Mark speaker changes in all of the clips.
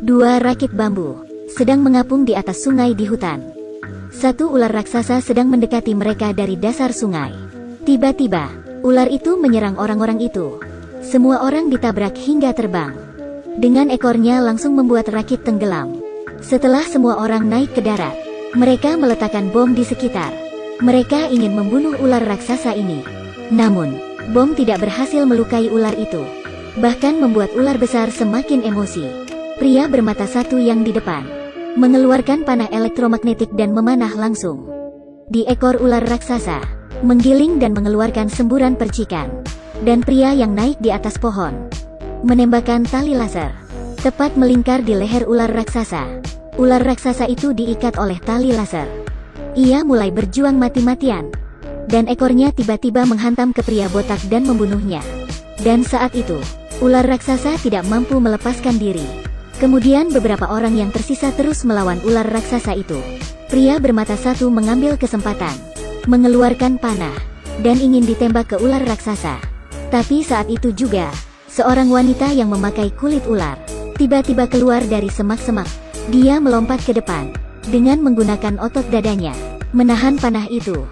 Speaker 1: Dua rakit bambu sedang mengapung di atas sungai di hutan. Satu ular raksasa sedang mendekati mereka dari dasar sungai. Tiba-tiba, ular itu menyerang orang-orang itu. Semua orang ditabrak hingga terbang. Dengan ekornya langsung membuat rakit tenggelam. Setelah semua orang naik ke darat, mereka meletakkan bom di sekitar. Mereka ingin membunuh ular raksasa ini. Namun, bom tidak berhasil melukai ular itu. Bahkan membuat ular besar semakin emosi. Pria bermata satu yang di depan mengeluarkan panah elektromagnetik dan memanah langsung di ekor ular raksasa, menggiling dan mengeluarkan semburan percikan. Dan pria yang naik di atas pohon menembakkan tali laser, tepat melingkar di leher ular raksasa. Ular raksasa itu diikat oleh tali laser. Ia mulai berjuang mati-matian, dan ekornya tiba-tiba menghantam ke pria botak dan membunuhnya. Dan saat itu, ular raksasa tidak mampu melepaskan diri. Kemudian beberapa orang yang tersisa terus melawan ular raksasa itu. Pria bermata satu mengambil kesempatan, mengeluarkan panah, dan ingin ditembak ke ular raksasa. Tapi saat itu juga, seorang wanita yang memakai kulit ular tiba-tiba keluar dari semak-semak. Dia melompat ke depan, dengan menggunakan otot dadanya, menahan panah itu.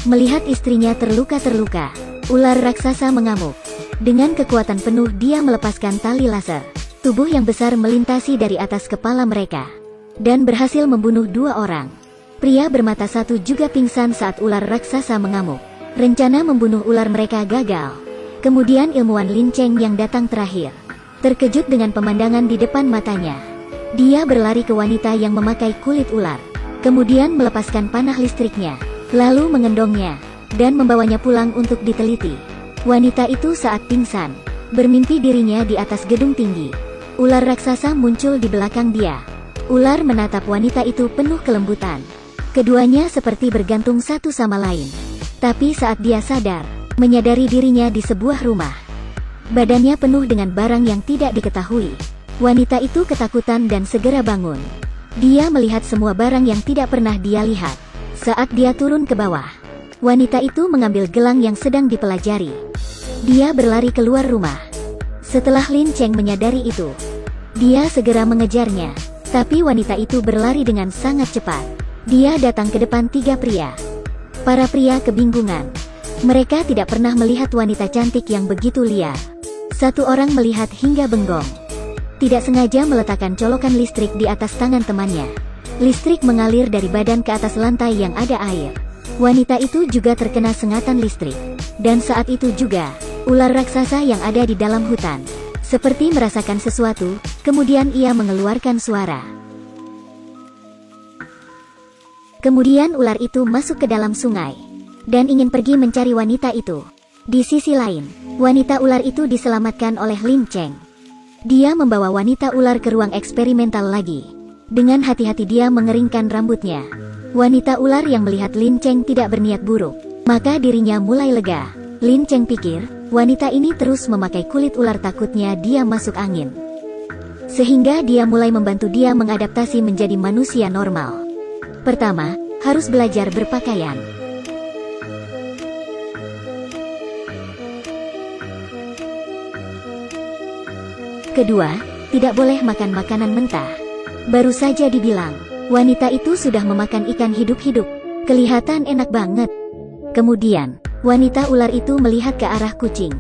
Speaker 1: Melihat istrinya terluka-terluka, ular raksasa mengamuk. Dengan kekuatan penuh dia melepaskan tali laser. Tubuh yang besar melintasi dari atas kepala mereka, dan berhasil membunuh dua orang. Pria bermata satu juga pingsan saat ular raksasa mengamuk. Rencana membunuh ular mereka gagal. Kemudian ilmuwan Lin Cheng yang datang terakhir, terkejut dengan pemandangan di depan matanya. Dia berlari ke wanita yang memakai kulit ular, kemudian melepaskan panah listriknya, lalu mengendongnya, dan membawanya pulang untuk diteliti. Wanita itu saat pingsan, bermimpi dirinya di atas gedung tinggi. Ular raksasa muncul di belakang dia. Ular menatap wanita itu penuh kelembutan. Keduanya seperti bergantung satu sama lain. Tapi saat dia sadar, menyadari dirinya di sebuah rumah, badannya penuh dengan barang yang tidak diketahui. Wanita itu ketakutan dan segera bangun. Dia melihat semua barang yang tidak pernah dia lihat. Saat dia turun ke bawah, wanita itu mengambil gelang yang sedang dipelajari. Dia berlari keluar rumah. Setelah Lin Cheng menyadari itu, dia segera mengejarnya. Tapi wanita itu berlari dengan sangat cepat. Dia datang ke depan tiga pria. Para pria kebingungan. Mereka tidak pernah melihat wanita cantik yang begitu liar. Satu orang melihat hingga bengong. Tidak sengaja meletakkan colokan listrik di atas tangan temannya. Listrik mengalir dari badan ke atas lantai yang ada air. Wanita itu juga terkena sengatan listrik. Dan saat itu juga, ular raksasa yang ada di dalam hutan seperti merasakan sesuatu, kemudian ia mengeluarkan suara. Kemudian ular itu masuk ke dalam sungai dan ingin pergi mencari wanita itu. Di sisi lain, wanita ular itu diselamatkan oleh Lin Cheng. Dia membawa wanita ular ke ruang eksperimental lagi. Dengan hati-hati dia mengeringkan rambutnya. Wanita ular yang melihat Lin Cheng tidak berniat buruk, maka dirinya mulai lega. Lin Cheng pikir, wanita ini terus memakai kulit ular, takutnya dia masuk angin. Sehingga dia mulai membantu dia mengadaptasi menjadi manusia normal. Pertama, harus belajar berpakaian. Kedua, tidak boleh makan makanan mentah. Baru saja dibilang, wanita itu sudah memakan ikan hidup-hidup. Kelihatan enak banget. Kemudian, wanita ular itu melihat ke arah kucing.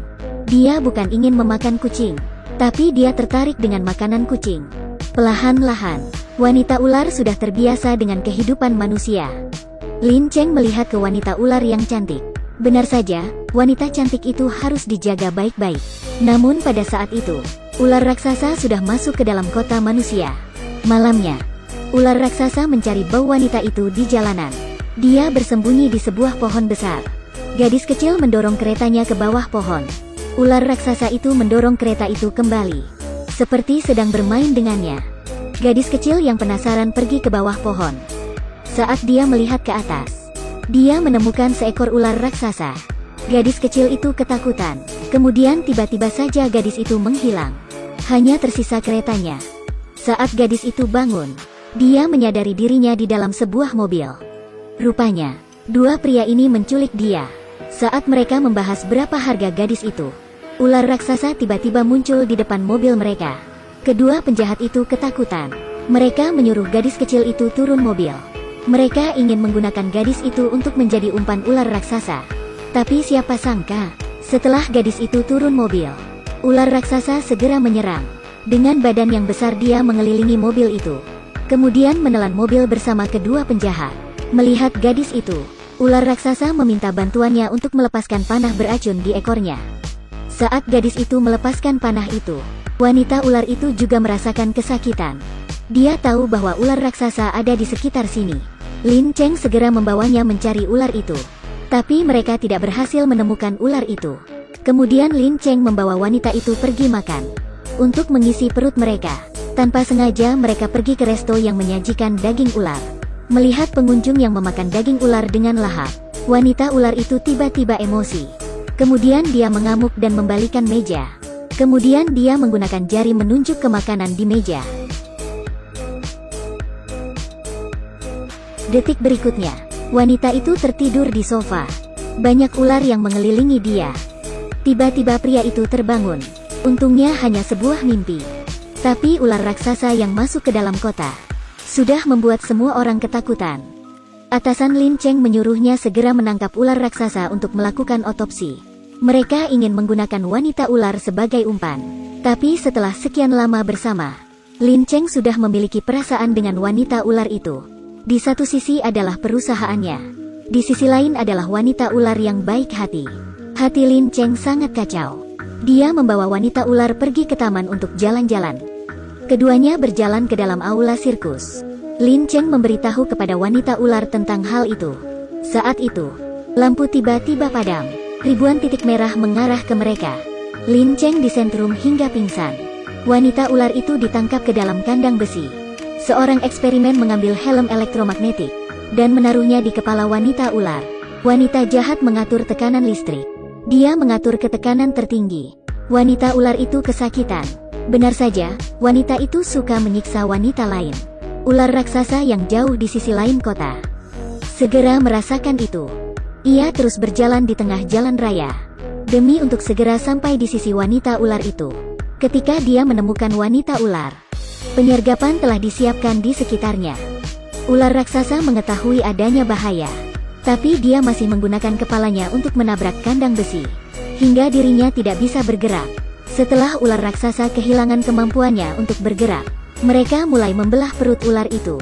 Speaker 1: Dia bukan ingin memakan kucing, tapi dia tertarik dengan makanan kucing. Perlahan-lahan, wanita ular sudah terbiasa dengan kehidupan manusia. Lin Cheng melihat ke wanita ular yang cantik. Benar saja, wanita cantik itu harus dijaga baik-baik. Namun pada saat itu, ular raksasa sudah masuk ke dalam kota manusia. Malamnya, ular raksasa mencari bau wanita itu di jalanan. Dia bersembunyi di sebuah pohon besar. Gadis kecil mendorong keretanya ke bawah pohon. Ular raksasa itu mendorong kereta itu kembali, seperti sedang bermain dengannya. Gadis kecil yang penasaran pergi ke bawah pohon. Saat dia melihat ke atas, dia menemukan seekor ular raksasa. Gadis kecil itu ketakutan. Kemudian tiba-tiba saja gadis itu menghilang. Hanya tersisa keretanya. Saat gadis itu bangun, dia menyadari dirinya di dalam sebuah mobil. Rupanya, dua pria ini menculik dia. Saat mereka membahas berapa harga gadis itu, ular raksasa tiba-tiba muncul di depan mobil mereka. Kedua penjahat itu ketakutan. Mereka menyuruh gadis kecil itu turun mobil. Mereka ingin menggunakan gadis itu untuk menjadi umpan ular raksasa. Tapi siapa sangka, setelah gadis itu turun mobil, ular raksasa segera menyerang. Dengan badan yang besar dia mengelilingi mobil itu. Kemudian menelan mobil bersama kedua penjahat. Melihat gadis itu, ular raksasa meminta bantuannya untuk melepaskan panah beracun di ekornya. Saat gadis itu melepaskan panah itu, wanita ular itu juga merasakan kesakitan. Dia tahu bahwa ular raksasa ada di sekitar sini. Lin Cheng segera membawanya mencari ular itu. Tapi mereka tidak berhasil menemukan ular itu. Kemudian Lin Cheng membawa wanita itu pergi makan. Untuk mengisi perut mereka, tanpa sengaja mereka pergi ke resto yang menyajikan daging ular. Melihat pengunjung yang memakan daging ular dengan lahap, wanita ular itu tiba-tiba emosi. Kemudian dia mengamuk dan membalikan meja. Kemudian dia menggunakan jari menunjuk ke makanan di meja. Detik berikutnya, wanita itu tertidur di sofa. Banyak ular yang mengelilingi dia. Tiba-tiba pria itu terbangun. Untungnya hanya sebuah mimpi. Tapi ular raksasa yang masuk ke dalam kota sudah membuat semua orang ketakutan. Atasan Lin Cheng menyuruhnya segera menangkap ular raksasa untuk melakukan otopsi. Mereka ingin menggunakan wanita ular sebagai umpan. Tapi setelah sekian lama bersama, Lin Cheng sudah memiliki perasaan dengan wanita ular itu. Di satu sisi adalah perusahaannya. Di sisi lain adalah wanita ular yang baik hati. Hati Lin Cheng sangat kacau. Dia membawa wanita ular pergi ke taman untuk jalan-jalan. Keduanya berjalan ke dalam aula sirkus. Lin Cheng memberitahu kepada wanita ular tentang hal itu. Saat itu, lampu tiba-tiba padam. Ribuan titik merah mengarah ke mereka. Lin Cheng disentrum hingga pingsan. Wanita ular itu ditangkap ke dalam kandang besi. Seorang eksperimen mengambil helm elektromagnetik dan menaruhnya di kepala wanita ular. Wanita jahat mengatur tekanan listrik. Dia mengatur ketekanan tertinggi. Wanita ular itu kesakitan. Benar saja, wanita itu suka menyiksa wanita lain. Ular raksasa yang jauh di sisi lain kota segera merasakan itu. Ia terus berjalan di tengah jalan raya demi untuk segera sampai di sisi wanita ular itu. Ketika dia menemukan wanita ular, penyergapan telah disiapkan di sekitarnya. Ular raksasa mengetahui adanya bahaya, tapi dia masih menggunakan kepalanya untuk menabrak kandang besi, hingga dirinya tidak bisa bergerak. Setelah ular raksasa kehilangan kemampuannya untuk bergerak, mereka mulai membelah perut ular itu.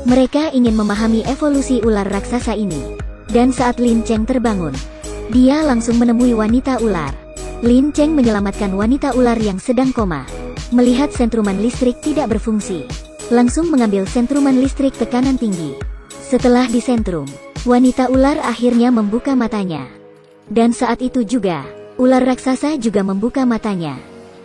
Speaker 1: Mereka ingin memahami evolusi ular raksasa ini. Dan saat Lin Cheng terbangun, dia langsung menemui wanita ular. Lin Cheng menyelamatkan wanita ular yang sedang koma. Melihat sentruman listrik tidak berfungsi, langsung mengambil sentruman listrik tekanan tinggi. Setelah disentrum, wanita ular akhirnya membuka matanya. Dan saat itu juga, ular raksasa juga membuka matanya.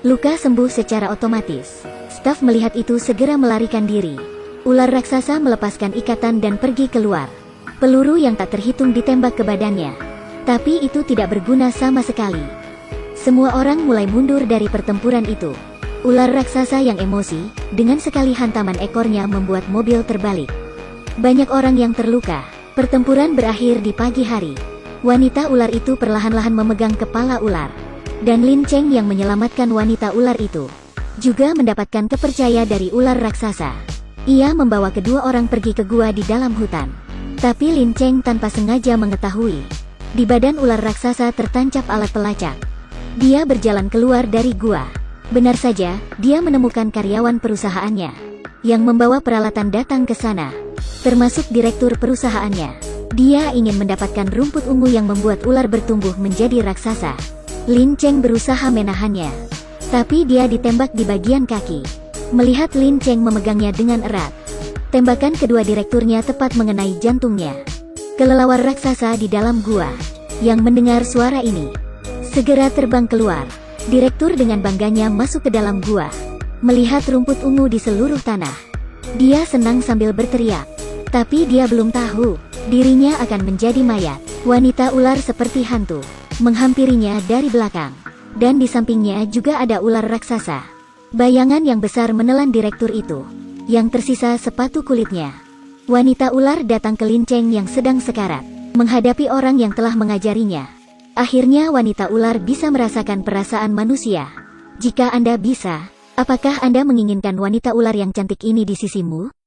Speaker 1: Luka sembuh secara otomatis. Staf melihat itu segera melarikan diri. Ular raksasa melepaskan ikatan dan pergi keluar. Peluru yang tak terhitung ditembak ke badannya. Tapi itu tidak berguna sama sekali. Semua orang mulai mundur dari pertempuran itu. Ular raksasa yang emosi, dengan sekali hantaman ekornya membuat mobil terbalik. Banyak orang yang terluka. Pertempuran berakhir di pagi hari. Wanita ular itu perlahan-lahan memegang kepala ular. Dan Lin Cheng yang menyelamatkan wanita ular itu juga mendapatkan kepercayaan dari ular raksasa. Ia membawa kedua orang pergi ke gua di dalam hutan. Tapi Lin Cheng tanpa sengaja mengetahui, di badan ular raksasa tertancap alat pelacak. Dia berjalan keluar dari gua. Benar saja, dia menemukan karyawan perusahaannya yang membawa peralatan datang ke sana, termasuk direktur perusahaannya. Dia ingin mendapatkan rumput ungu yang membuat ular bertumbuh menjadi raksasa. Lin Cheng berusaha menahannya, tapi dia ditembak di bagian kaki. Melihat Lin Cheng memegangnya dengan erat, tembakan kedua direkturnya tepat mengenai jantungnya. Kelelawar raksasa di dalam gua yang mendengar suara ini segera terbang keluar. Direktur dengan bangganya masuk ke dalam gua. Melihat rumput ungu di seluruh tanah, dia senang sambil berteriak. Tapi dia belum tahu, dirinya akan menjadi mayat. Wanita ular seperti hantu menghampirinya dari belakang. Dan di sampingnya juga ada ular raksasa. Bayangan yang besar menelan direktur itu. Yang tersisa sepatu kulitnya. Wanita ular datang ke Lin Cheng yang sedang sekarat, menghadapi orang yang telah mengajarinya. Akhirnya wanita ular bisa merasakan perasaan manusia. Jika Anda bisa, Apakah Anda menginginkan wanita ular yang cantik ini di sisimu?